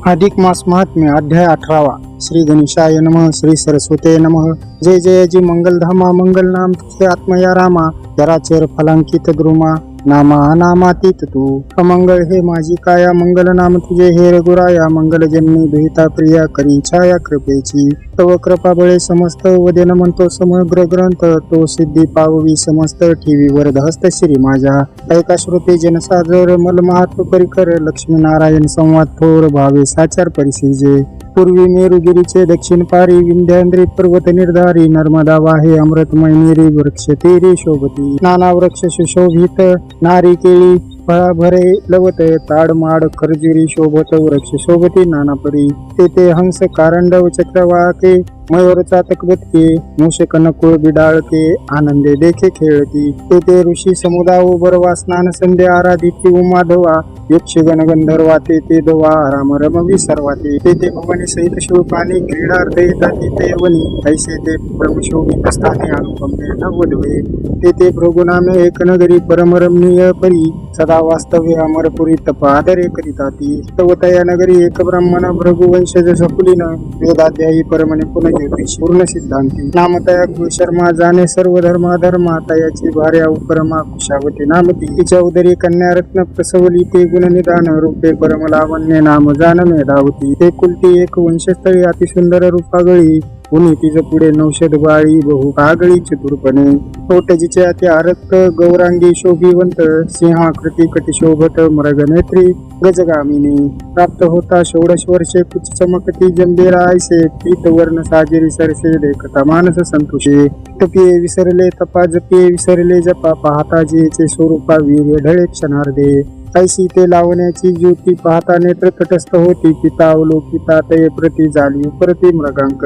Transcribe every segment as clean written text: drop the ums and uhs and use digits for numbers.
अधिक मास महात्म्य अध्याय 18 श्री गणेशाय नमः श्री सरस्वते नमः। जय जय जी मंगलधामा मंगल नाम तुझे आत्मया रामा जराचर फलांकित द्रुमा नामा अनामातीत तू अमंगल हे माझी काया मंगल नाम तुझे हे रघुराया मंगल जन्मी दुहिता प्रिया करी छाया कृपेची तव कृपा बळे समस्त वदेन म्हणतो समग्र ग्रंथ तो सिद्धी पाववी समस्त ठेवी वरद हस्त श्री माझ्या ऐका श्रोते जनसादर मल महात्व परिकर लक्ष्मी नारायण संवाद थोर भावे साचार परिसिजे पूर्वी मेरुगिरीचे दक्षिण पारी विंध्याद्री पर्वत निर्धारी नर्मदा वाहे अमृतमय निरी वृक्ष तेरी शोभती नाना वृक्ष सुशोभित नारी केळी फळा भरे लवत ताडमाड खरजुरी शोभत वृक्ष शोभती नानापरी तेथे हंस कारंडव चक्रवाके मयूर चातक बतके मूषक नकुळ बिडाळके आनंदे देखे खेळती तेथे ऋषी समुदाय बरवा स्नान संध्या आराधिती उमाधवा यक्षगण गंधर्वा तेथे दवा राम रम विसर्वाते तेथे भवानी सहित शिवपाणी क्रीडार्थ येतात ते यवनी ऐसे ते ब्रह्मशोभित स्थाने अनुपमे नवद्वे तेथे भृगुनामे एक नगरी परमरमणीय परी सदा वास्तव्य अमरपुरी तप आदरे करिताती तवतया नगरी एक ब्राह्मण भृगुवंशज सकुलीन वेदाध्यायी परमने पुनः ज्योतिष पूर्ण सिद्धांती नामतया शर्मा जाणे सर्व धर्मा तयाची भार्या उपरमा कुशावती नामती तिच्या उदरी कन्या रत्न प्रसवली ते गुणनिदान रूपे परमलावण्य नाम जान मेधावती ते कुलती एक वंशस्थळी अतिसुंदर रूपागळी कुणी तिचं पुढे नौषध बाळी बहु कागळी चतुरपणे ओटजीचे अति आरक्त गौरांगी शोभिवंत सिंहाकृती कटिशोभत मृगनेत्री गजगामिनी प्राप्त होता 16 वर्षे कुच चमकती जंबेरा ऐसे पीतवर्ण साजिरी सरसे देखता मानस संतोषे तपिये विसरले तपा जपिये विसरले जपा पाहता जियेचे स्वरूपा वीर्य ढळे क्षणार्धे ऐसी ते लावण्याची ज्योती पाहता नेत्र तटस्थ होती पिता अवलोकिता तये प्रती झाली प्रति मृगांक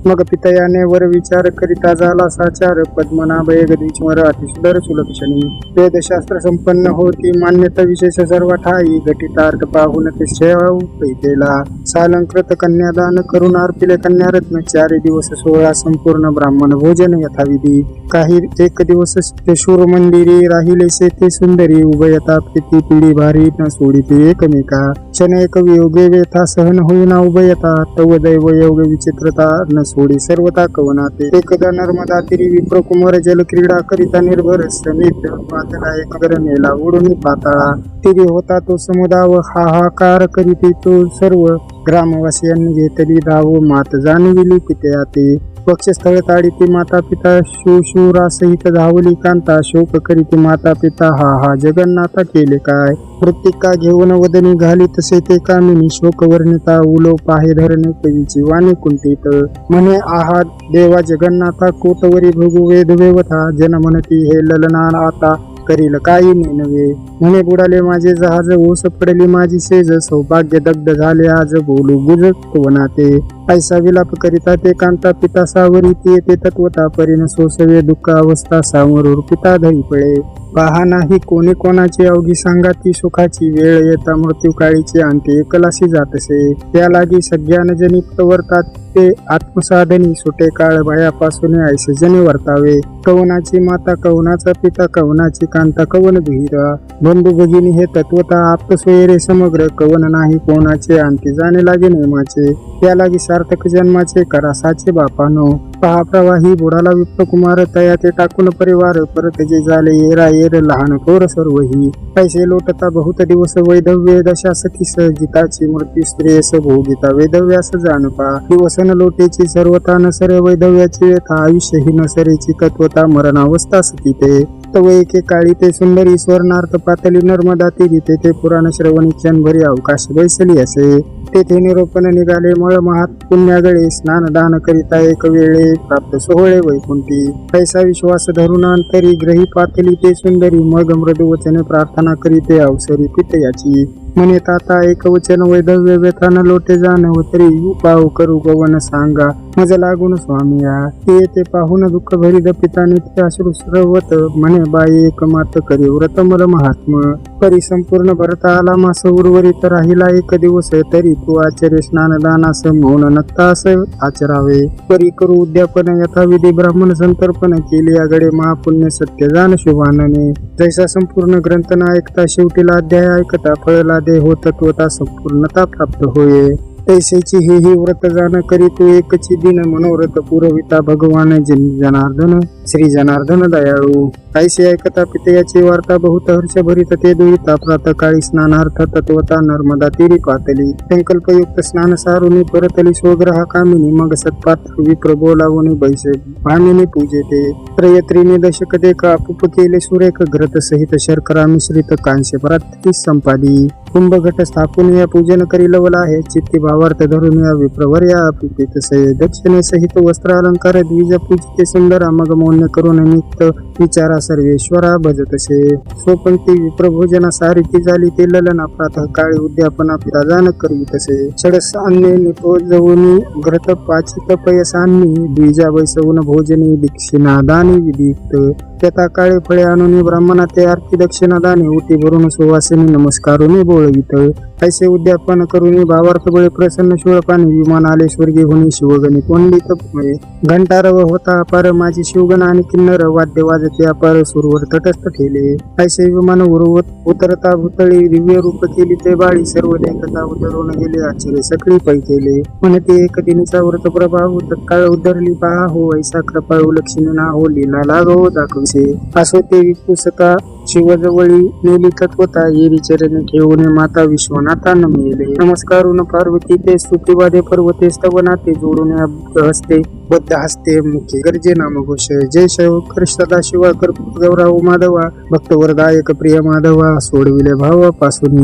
मग पितयाने वर विचार करिता झाला साचार पद्मनाभ गदिचमर अतिसुंदर सुलक्षणी वेदशास्त्र संपन्न होती मान्यता विशेष सर्व ठाई घटितार्थ पाहून ते पैकेला सालंकृत कन्यादान करून अर्पिले कन्यारत्न 4 दिवस 16 संपूर्ण ब्राह्मण भोजन यथाविधी काही एक दिवस ते शूर मंदिरी राहिलेसे ते सुंदरी उभयता प्रीती पिढी भारी न सोडिते एकमेका क्षण एक वियोगे व्यथा सहन होईना उभयता तव दैव योग विचित्रता न सोडी सर्वता कवनाते एकदा नर्मदा तिरी विप्र कुमार जल क्रीडा करिता निर्भर समीप पातळा एक नेला उडून पाताळा तिरी होता तो समुदाय हाहाकार करीते तो सर्व ग्रामवासियांनी घेतली धाव मात जाणविली पित्याते पक्षस्थळ ताडीती माता पिता शिवशूरा सहित धावली कांता शोक करीती माता पिता हा जगन्नाथा केले काय प्रत्येका घेऊन वदनी घाली तसे ते कामिनी शोक वर्णिता उलो पाहे धरणे कवीची वाणी कुंठित म्हणे आहा देवा जगन्नाथा कोटवरी भृगु वेद वेवथा जन म्हणती हे ललना आता करील काही नव्हे म्हणे बुडाले माझे जहाज ओस पडली माझी सेज सौभाग्य दग्ध झाले आज बोलू गुजत वनाते ऐसा विलाप करिता ते कांता पिता सावरी ते तत्वता परिण सोसवे दुःख अवस्था सामोर पिता धरी पळे पहा नाही कोणी कोणाची अवघी सांगा ती सुखाची वेळ येता मृत्यू काळीची अंते एकलासी जातसे त्या लागी सज्ञान जनी प्रवर्तात ते आत्मसाधनी सुटे काळ भयापासून ऐसे जनी वर्तावे कवनाची माता कवनाचा पिता कवनाची कांता कवन दुहिरा बंधू भगिनी हे तत्वता आप्त सोयरे समग्र कवन नाही कोणाचे अंती जाणे लागे नेमाचे त्या लागी सार्थक जन्माचे करासाचे बापानो पहा प्रवाही बुडाला विप्पकुमार तया ते टाकून परिवार परत जे झाले येरा येर लहान थोर सर्वही पैसे लोटता बहुत दिवस वैधव्य दशा सखी सहजिताची मृत्यू स्त्रियस भोगिता वैधव्यास जाणपा दिवस न लोटेची सर्वता नसरे वैधव्याची व्यथा आयुष्य ही नसरेची तत्वता मरणावस्था सती ते तव एके काळी ते सुंदरी स्वर्णार्थ पातली नर्मदा तीरी तेथे पुराण श्रवणी क्षणभरी अवकाश बैसली असे तेथे निरोपण निघाले मळ महात पुण्यागळे स्नान दान करिता एक वेळे प्राप्त सोहळे वैकुंठी पैसा विश्वास धरून अंतरी ग्रही पातली ते सुंदरी मग मृदू वचने प्रार्थना करीते अवसरी पितयाची म्हणे ताता एक वचन वैधव्य व्यथान लोटे जाणव तरी उपाव करू गवन सांगा मज लागून स्वामिया ते पाहून दुःख भरीद पिताने ते अश्रू स्रवत म्हणे बाई एक मात करी व्रत मल महात्म परी संपूर्ण भरता आला मास उर्वरित राहिला एक दिवस तरी तू आचर्य स्नानदानास मौन नक्तास आचरावे परी करू उद्यापन यथाविधी ब्राह्मण संतर्पण केले आगडे महापुण्य सत्य जाण शुभानने जैसा संपूर्ण ग्रंथ न ऐकता शेवटीला अध्याय ऐकता फळला मध्ये हो तत्वता संपूर्णता प्राप्त होय. तैसेची ही व्रत जाण करी तू एकची दिन मनोरथ पुरविता भगवान जनार्दन श्री जनार्दन दयाळू. ऐसे ऐकता पितयाची वार्ता बहुत हर्ष भरित ते दुहिता प्रातकाळी स्नानार्थ तत्वता नर्मदा तीरी पातली. संकल्पयुक्त स्नान सारुनी परतली स्वग्रहा कामिनी. मग सत्पात्र विप्र बोलावून बैसे भामिनी पूजेते. त्रयत्रिनी दशक ते कापूप केले सुरेख घृत सहित शर्करा मिश्रित कांस्य परात्री संपादी. कुंभघट स्थापून या पूजन करी लवला आहे चित्ती भावार्थ धरून या विप्रवर या पिपित सये दक्षिणे सहित वस्त्र अलंकार द्विज पूजिते सुंदरा. मग मौन्य करून नित्य विचारा सर्वेश्वरा भजतसे. स्वपंक्ती विप्रभोजना सारिती झाली ते ललना प्रातः काळी उद्यापना पिता जाण करी तसे. षडस अन्य निपोजवुनी घृत पाचित पयसांनी द्विजा बैसवून भोजनी दक्षिणा दानी विदिक्त. त्याता काळे फळे आणून ब्राह्मणा ते आरती दक्षिणा दाने उटी भरून सुवासिनी नमस्कारुनी बोळवित. ऐसे उद्यापन करून भावार्थ बळे प्रसन्न शूळपाणी विमान आले स्वर्गी होणी शिवगणी तोंडीत घंटारव होता अपार माझी शिवगण आणि किन्नर वाद्य वाजते अपार सुरवर तटस्थ ठेले. ऐसे विमान उरवत उतरता भूतळी दिव्य रूप केली ते बाळी सर्व देखता उतरून गेले आश्चर्य सकळी पै केले. म्हणते एक दिनीचा व्रत प्रभाव तत्काळ उद्धरली पहा हो ऐसा कृपाळू लक्ष्मी ना हो लीला लागो दाखवसे. असो ते विपुसता शिवजवळी नेली तत्वता येरी चरणी ठेवून माता विश्वनाथा नमिले. नमस्कारून पार्वती ते स्तुतिवादे पर्वते स्तवनाते जोडून हस्ते बद्ध हस्ते मुखे गर्जे नामघोष. जय शंकर सदाशिवा कर्पूर गौराव माधवा भक्तवरदायक प्रिय माधवा. सोडविले भावा पासून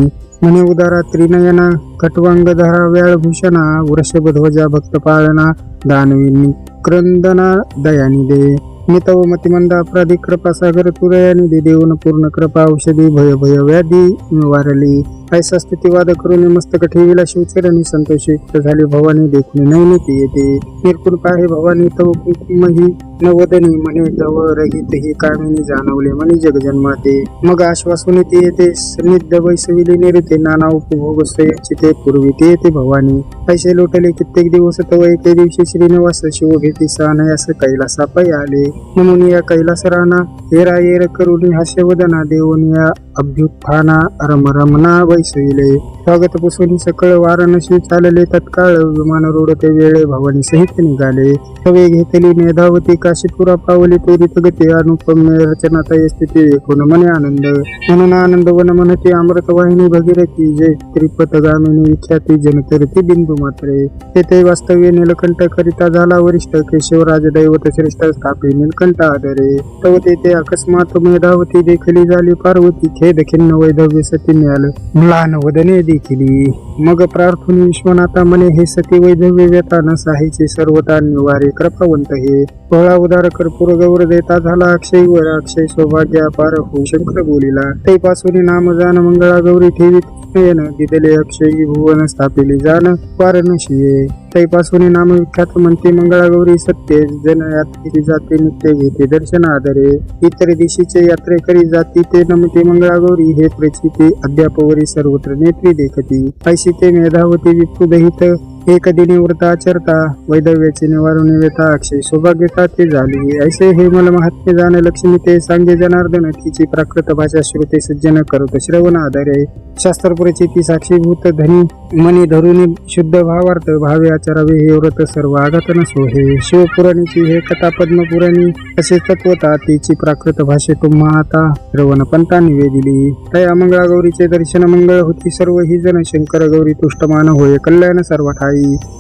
मने उदारा त्रिनयना खटवांगधरा व्याळभूषणा. वृषभध्वजा भक्त पाळना दानवी क्रंदना दयानी दे. मितव मतिमंद अपराधी कृपा सागर तुरयानी दे. देऊन पूर्ण कृपा औषधी भय भय व्याधी निवारली. ऐसा स्तुतिवाद करून मस्तक ठेविला शिवचरणी संतोषयुक्त झाली भवानी देखून नैनिती येते. निर्गुण पाहे भवानी तव कुंकुमही नवदनी म्हणे तव रहित ही कामिनी जाणवले म्हणे जगजन्माते. मग आश्वासून ते येते सन्निध वैसविली निरते नाना उपभोग चिते पूर्वी येते भवानी. ऐसे लोटले कित्येक दिवस तव एके दिवशी श्रीनिवास शिव भेटी सानयास कैलासा पै आले. म्हणून या कैलास राणा हेरा येर करुणी हास्यवदना देऊन या अभ्युत्थाना रमरमना वैसविले. स्वागत पुसून सकळ वाराणसी चालले तत्काळ विमान रोडते वेळे भवानी सहित निघाले. तवे घेतली मेधावती काशीपुरा पावली त्वरित गती अनुपम्य रचनाता स्थिती एकूण मने आनंद. म्हणून आनंद वन म्हणते अमृत वाहिनी भगीरथी जय त्रिपथ गामिनी विख्याती जनतरती बिंदू मात्रे. तेथे वास्तव्य नीलकंठ करिता झाला वरिष्ठ केशवराज दैवत श्रेष्ठ स्थापी नीलकंठ आदरे. तव तेथे अकस्मात मेधावती देखली झाली पार्वती खेद खिन्न वैधव्य सती मिळाल म्लान वदने देखिली. मग प्रार्थून विश्वनाथा म्हणे हे सती वैधव्य व्यथा न साहीचे सर्वता निवारे कृपावंत हे. पहळा उदार कर्पूर गौर देता झाला अक्षय वर अक्षय सौभाग्य अपार हो शंकर बोलिला. तैपासून नाम जान मंगळा गौरी ठेवीत नयन दिदले अक्षयी भुवन स्थापिली जान वारणशिये. तैपासून नाम विख्यात म्हणते मंगळा गौरी सत्य जन यात्रेची जाते नित्य घेते दर्शन आदरे. इतर दिशीचे यात्रेकरी जाती ते नमते मंगळा गौरी हे प्रचिते अद्यापवरी सर्वत्र नेत्री देखती. ऐशी ते मेधावती विपुदहित एक दिनी व्रत आचरता वैधव्याचे निवारण व्यथा अक्षय सौभाग्यता ते झाली. ऐसे हे मला महात्म्य जाण लक्ष्मी ते सांगे जनार्दन. तिची प्राकृत भाषा श्रुते सज्जन करत श्रवण आधारे. शास्त्रपुरेची ती साक्षीभूत धनी मनी धरुनी शुद्ध भावार्थ भावे आचरावे हे व्रत सर्व आघात नसो हे. शिवपुराणीची हे कथा पद्मपुराणी असे तत्वता तिची प्राकृत भाषे तुम्हा आता श्रवण पंथा निवेदिली. तया मंगळा गौरीचे दर्शन मंगळ होती सर्व ही जन. शंकर गौरी तुष्टमान होय कल्याण सर्व ठाई.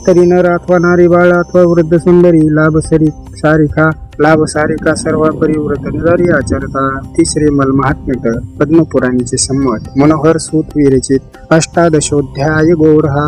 तरी नर अथवा नारी बाळ अथवा वृद्ध सुंदरी लाभ सारिका सर्व परिव्रत निदारी आचरता. तिसरे मल महात्म्य पद्मपुराणीचे संमत मनोहर सूत विरचित. अष्टादशोध्याय गौरहा.